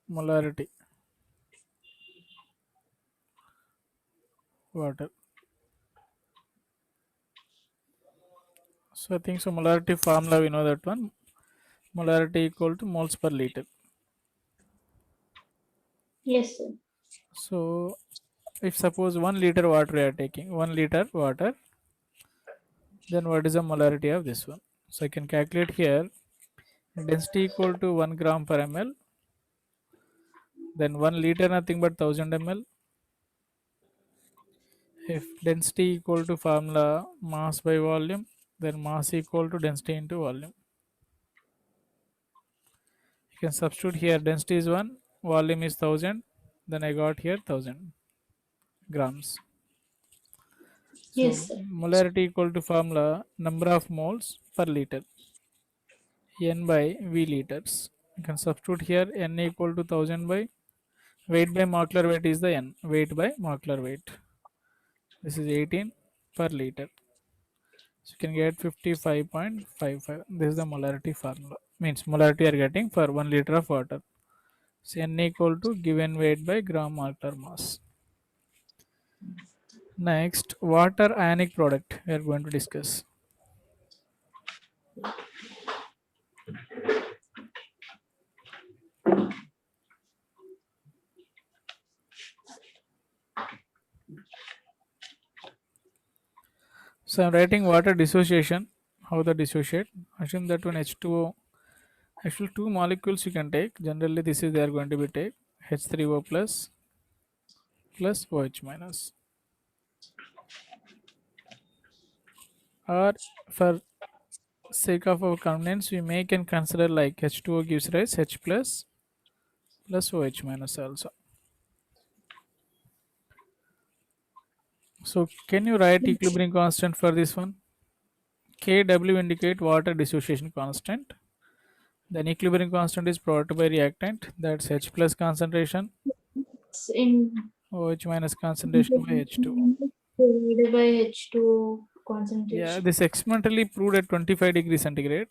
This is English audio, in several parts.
molarity water. So I think so molarity formula we know that one. Molarity equal to moles per liter. Yes, sir. So if suppose 1 liter water we are taking, 1 liter water, then what is the molarity of this one? So I can calculate here density equal to 1 gram per ml, then 1 liter nothing but 1000 ml. If density equal to formula mass by volume, then mass equal to density into volume. You can substitute here density is 1, volume is 1000, then I got here 1000 grams. So Yes, sir. molarity equal to formula number of moles per liter, n by v liters. You can substitute here n equal to 1000 by weight by molecular weight is the n, weight by molecular weight. This is 18 per liter. So you can get 55.55. This is the molarity formula. Means molarity are getting for 1 liter of water. So n equal to given weight by gram molecular mass. Next, water ionic product we are going to discuss. So I'm writing water dissociation. How the dissociate? Assume that one H2O. Actually, two molecules you can take. Generally, this is they are going to be take H3O plus OH minus. Or for sake of our convenience, we may can consider like H2O gives rise H plus OH minus also. So can you write equilibrium constant for this one? Kw indicate water dissociation constant. Then equilibrium constant is provided by reactant, that's H plus concentration, It's in OH minus concentration by H2. divided by H2O Yeah, concentration. this experimentally proved at 25 degrees centigrade.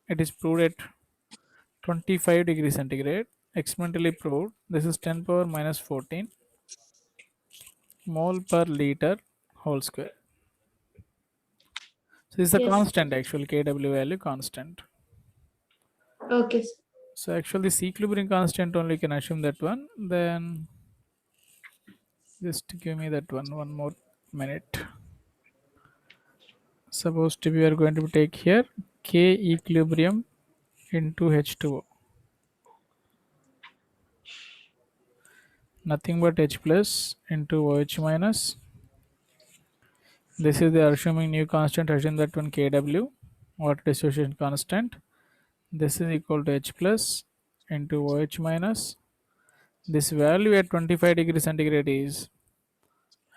It is proved at 25 degrees centigrade. Experimentally proved. This is 10 power minus 14 mole per liter whole square. So this is a Yes. constant actually, Kw value constant. Okay, sir. So actually this equilibrium constant only can assume that one. Then just give me that one more minute. Suppose to we are going to take here K equilibrium into H2O. Nothing but H plus into OH minus. This is the assuming new constant, assume that one Kw, water dissociation constant. This is equal to H plus into OH minus. This value at 25 degrees centigrade is,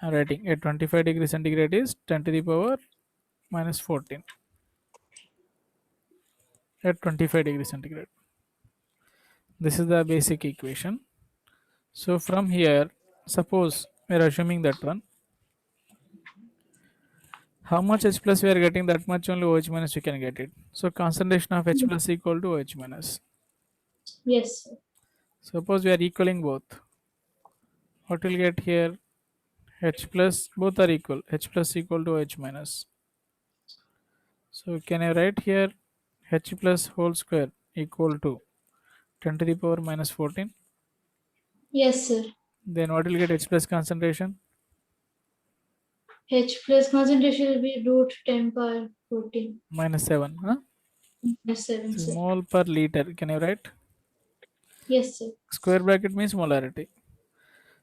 I'm writing at 25 degrees centigrade is 10 to the power minus 14 at 25 degrees centigrade. This is the basic equation. So from here, suppose we are assuming that one, how much H plus we are getting, that much only OH minus we can get it. So concentration of H plus equal to OH minus. Yes, sir. Suppose we are equaling both. What will get here? H plus, both are equal. H plus equal to H minus. So can I write here H plus whole square equal to 10 to the power minus 14? Yes, sir. Then what will get H plus concentration? H plus concentration will be root 10 power 14. Minus 7. Huh? Yes, 7, So sir. mole per liter. Can I write? Yes, sir. Square bracket means molarity.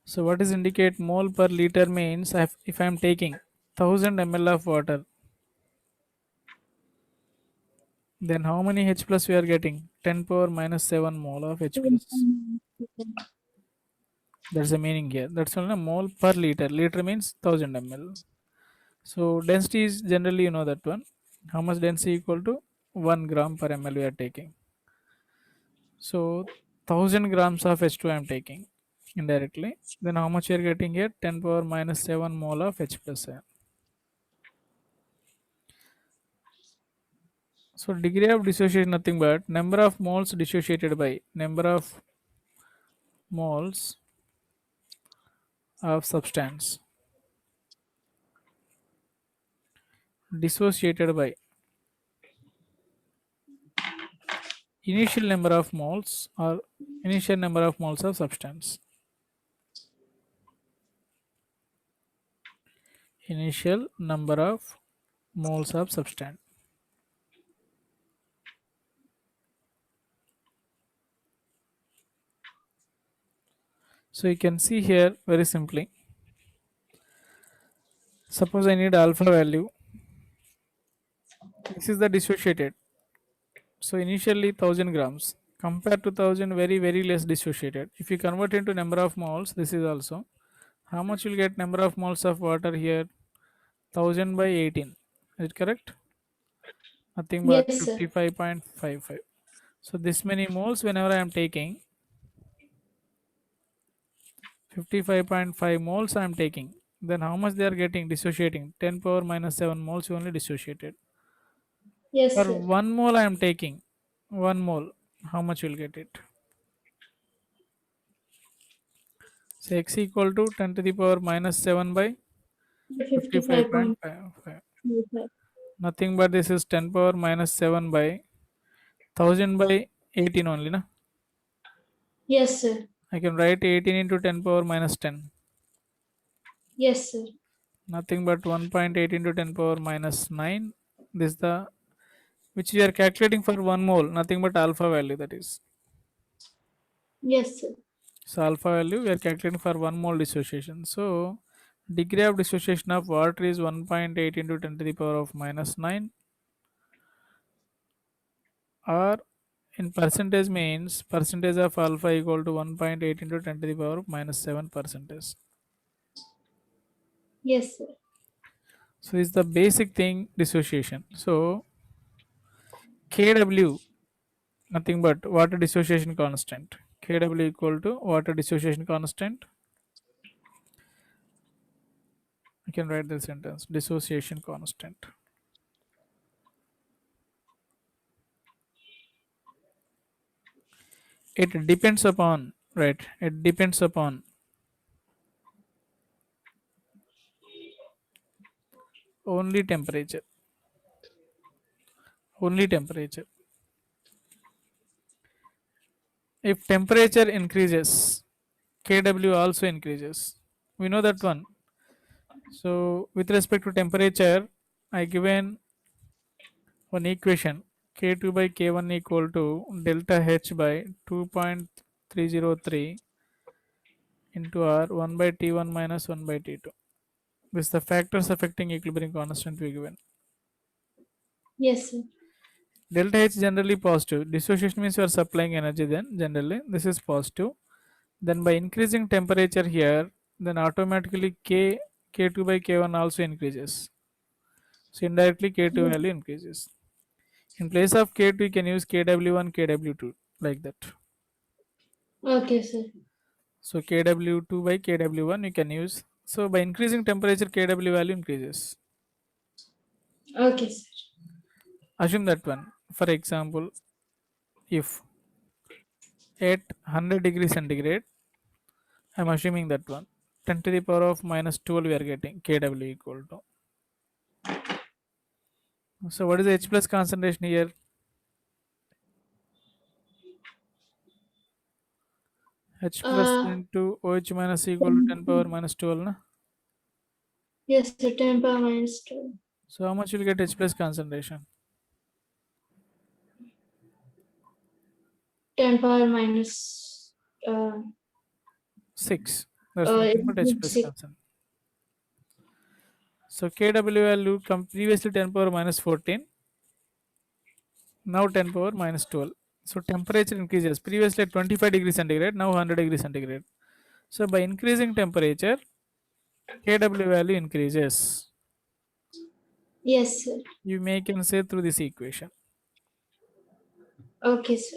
So what is indicate mole per liter means if I am taking 1000 ml of water, then how many H plus we are getting? 10 power minus 7 mole of H plus. That's the meaning here. That's only a mole per liter. Liter means 1000 ml. So density is generally you know that one. How much density equal to 1 gram per ml we are taking. So 1000 grams of H2 I am taking indirectly. Then how much you are getting here? 10 power minus 7 mole of H plus ion. So degree of dissociation nothing but number of moles dissociated by number of moles of substance dissociated by initial number of moles or initial number of moles of substance. Initial number of moles of substance. So you can see here very simply. Suppose I need alpha value. This is the dissociated. So initially 1000 grams compared to 1000 very less dissociated. If you convert into number of moles, this is also how much you'll get number of moles of water here 1000 by 18. Is it correct? Nothing but Yes, sir. 55.55. So this many moles whenever I am taking 55.5 moles I am taking. Then how much they are getting dissociating? 10 power minus 7 moles only dissociated. Yes, For sir. 1 mole I am taking 1 mole. How much you will get it? So x equal to 10 to the power minus 7 by 55.5. 55.55. Nothing but this is 10 power minus 7 by 1000 by 18 only. Na? Yes, sir. I can write 18 into 10 power minus 10. Yes, sir. Nothing but 1.8 into 10 power minus 9. This is the which we are calculating for 1 mole. Nothing but alpha value that is. Yes, sir. So alpha value we are calculating for 1 mole dissociation. So degree of dissociation of water is 1.8 into 10 to the power of minus 9, or in percentage means percentage of alpha equal to 1.8 into 10 to the power of minus 7 percentage. Yes, sir. So this is the basic thing dissociation. So Kw nothing but water dissociation constant. Kw equal to water dissociation constant. I can write the sentence dissociation constant. It depends upon, right? It depends upon only temperature. Only temperature. If temperature increases, Kw also increases. We know that one. So with respect to temperature, I given one equation K2 by K1 equal to delta H by 2.303 into R 1 by T1 minus 1 by T2. This is the factors affecting equilibrium constant we given. Yes, sir. Delta H generally positive. Dissociation means you are supplying energy, then generally this is positive. Then by increasing temperature here, then automatically K2 by K1 also increases. So indirectly K2 Yes. value increases. In place of K2 you can use KW1, KW2 like that. Okay, sir. So KW2 by KW1 you can use. So by increasing temperature KW value increases. Okay, sir. Assume that one. For example, if at 100 degrees centigrade, I'm assuming that one. 10 to the power of minus 12 we are getting KW equal to. So what is the H plus concentration here? H plus Uh, into OH minus equal to 10 power minus 12. Na? yes, sir. 10 power minus 2. So how much will get H plus concentration? 10 power minus, 6. That's nothing but H plus 6. concentration. So KW value previously 10 power minus 14. Now 10 power minus 12. So temperature increases. Previously at 25 degrees centigrade, now 100 degrees centigrade. So by increasing temperature, KW value increases. Yes, sir. You may can say through this equation. Okay, sir.